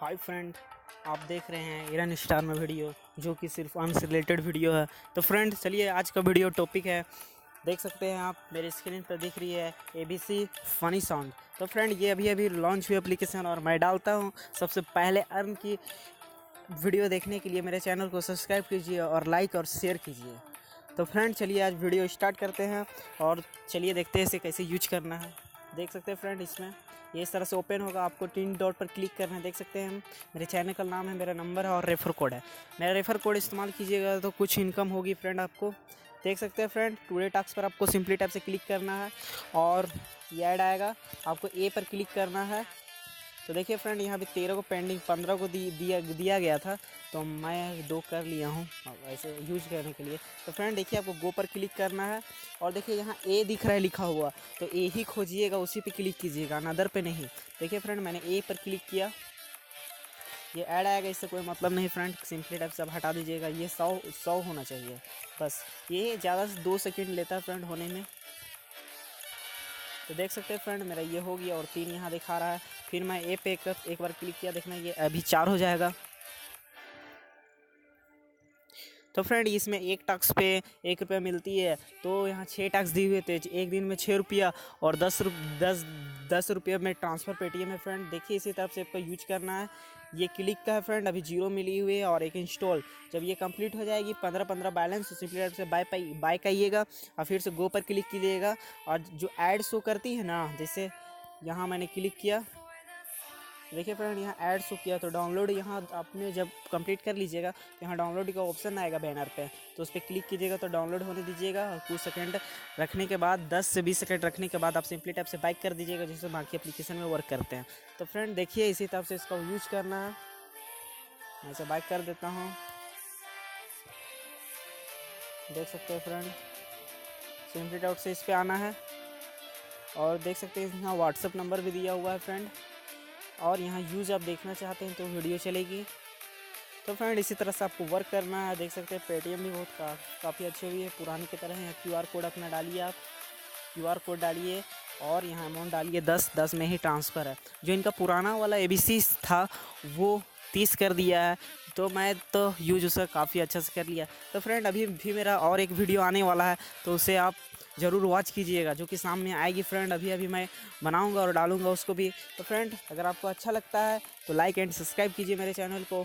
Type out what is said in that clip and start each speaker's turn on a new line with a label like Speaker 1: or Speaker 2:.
Speaker 1: Hi friend, आप देख रहे हैं इरन स्टार में वीडियो, जो कि सिर्फ आर्म से रिलेटेड वीडियो है। तो फ्रेंड चलिए, आज का वीडियो टॉपिक है, देख सकते हैं आप मेरे स्क्रीन पर दिख रही है ABC फनी साउंड। तो फ्रेंड ये अभी अभी लॉन्च हुई एप्लीकेशन और मैं डालता हूँ। सबसे पहले अर्न की वीडियो देखने के लिए मेरे चैनल को सब्सक्राइब कीजिए और लाइक और शेयर कीजिए। तो फ्रेंड चलिए आज वीडियो स्टार्ट करते हैं और चलिए देखते हैं इसे कैसे यूज करना है। देख सकते हैं फ्रेंड, इसमें ये इस तरह से ओपन होगा। आपको 3 डॉट पर क्लिक करना है। देख सकते हैं मेरे चैनल का नाम है, मेरा नंबर है और रेफ़र कोड है। मेरा रेफ़र कोड इस्तेमाल कीजिएगा तो कुछ इनकम होगी फ्रेंड आपको। देख सकते हैं फ्रेंड, टुडे टास्क पर आपको सिंपली टैप से क्लिक करना है और ये ऐड आएगा। आपको ए पर क्लिक करना है। तो देखिए फ्रेंड, यहाँ पे 13 को पेंडिंग, 15 को दिया गया था, तो मैं 2 कर लिया हूँ ऐसे यूज करने के लिए। तो फ्रेंड देखिए, आपको गो पर क्लिक करना है और देखिए यहाँ ए दिख रहा है लिखा हुआ, तो ए ही खोजिएगा, उसी पे क्लिक कीजिएगा, अनदर पे नहीं। देखिए फ्रेंड, मैंने ए पर क्लिक किया, ये ऐड आएगा, इससे कोई मतलब नहीं फ्रेंड। सिंपली टाइप से आप हटा दीजिएगा। ये 100 होना चाहिए बस। ये ज़्यादा से 2 सेकेंड लेता है फ्रेंड होने में। तो देख सकते हैं फ्रेंड, मेरा ये हो गया और 3 यहाँ दिखा रहा है। फिर मैं ए पे एक बार क्लिक किया, देखना ये अभी 4 हो जाएगा। तो फ्रेंड इसमें एक टास्क पे 1 रुपया मिलती है, तो यहाँ 6 टास्क दिए हुए थे, एक दिन में 6 रुपया और 10 रुपये में ट्रांसफ़र पेटीएम है फ्रेंड। देखिए इसी तरफ से आपको यूज करना है। ये क्लिक का है फ्रेंड, अभी 0 मिली हुई है और एक इंस्टॉल। जब ये कंप्लीट हो जाएगी 15 बैलेंस, तो सिंपली से बाय करिएगा और फिर से गो पर क्लिक कीजिएगा। और जो ऐड शो करती है ना, जैसे यहाँ मैंने क्लिक किया, देखिए फ्रेंड यहाँ ऐड शो किया, तो डाउनलोड यहाँ आपने जब कंप्लीट कर लीजिएगा तो यहाँ डाउनलोड का ऑप्शन आएगा बैनर पे, तो उस पर क्लिक कीजिएगा, तो डाउनलोड होने दीजिएगा। और कुछ सेकंड रखने के बाद, 10 से 20 सेकंड रखने के बाद आप सिंपली टैप से बाइक कर दीजिएगा, जिससे बाकी एप्लीकेशन में वर्क करते हैं। तो फ्रेंड देखिए इसी तरह से इसका यूज करना है। मैं इसे बाइक कर देता हूँ। देख सकते हैं फ्रेंड, सिंपली टैप से इस पर आना है और देख सकते हैं यहाँ व्हाट्सअप नंबर भी दिया हुआ है फ्रेंड। और यहाँ यूज़ आप देखना चाहते हैं तो वीडियो चलेगी। तो फ्रेंड इसी तरह से आपको वर्क करना है। देख सकते हैं पेटीएम भी बहुत काफ़ी अच्छे भी है, पुराने की तरह है। QR कोड अपना डालिए, आप QR कोड डालिए और यहाँ अमाउंट डालिए 10 में ही ट्रांसफ़र है। जो इनका पुराना वाला ABC था वो 30 कर दिया है, तो मैं तो यूज उसका काफ़ी अच्छा से कर लिया। तो फ्रेंड अभी भी मेरा और एक वीडियो आने वाला है, तो उसे आप ज़रूर वॉच कीजिएगा, जो कि सामने आएगी फ्रेंड। अभी मैं बनाऊंगा और डालूंगा उसको भी। तो फ्रेंड अगर आपको अच्छा लगता है तो लाइक एंड सब्सक्राइब कीजिए मेरे चैनल को।